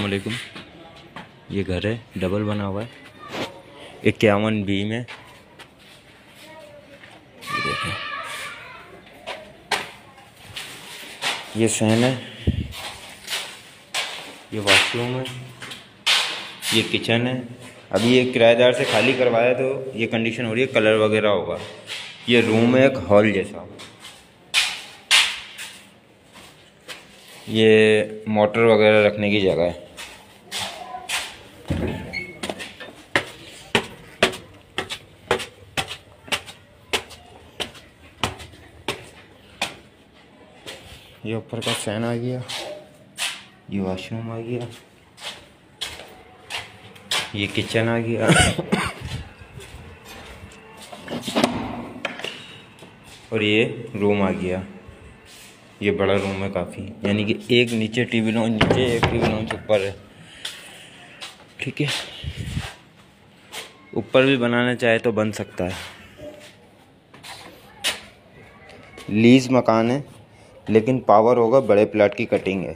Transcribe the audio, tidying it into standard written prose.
अस्सलाम वालेकुम। ये घर है, डबल बना हुआ है, 51 बी में। ये देखें, ये फैन है, ये वॉशरूम है, ये किचन है। अभी ये किराएदार से खाली करवाया तो ये कंडीशन हो रही है, कलर वगैरह होगा। ये रूम है एक हॉल जैसा। ये मोटर वगैरह रखने की जगह है। ये ऊपर का फैन आ गया, ये वॉशरूम आ गया, ये किचन आ गया और ये रूम आ गया। ये बड़ा रूम है काफ़ी, यानी कि एक नीचे टीवी लॉन्च नीचे, एक टीवी लॉन्च ऊपर है। ठीक है, ऊपर भी बनाना चाहे तो बन सकता है। लीज मकान है, लेकिन पावर होगा, बड़े प्लाट की कटिंग है।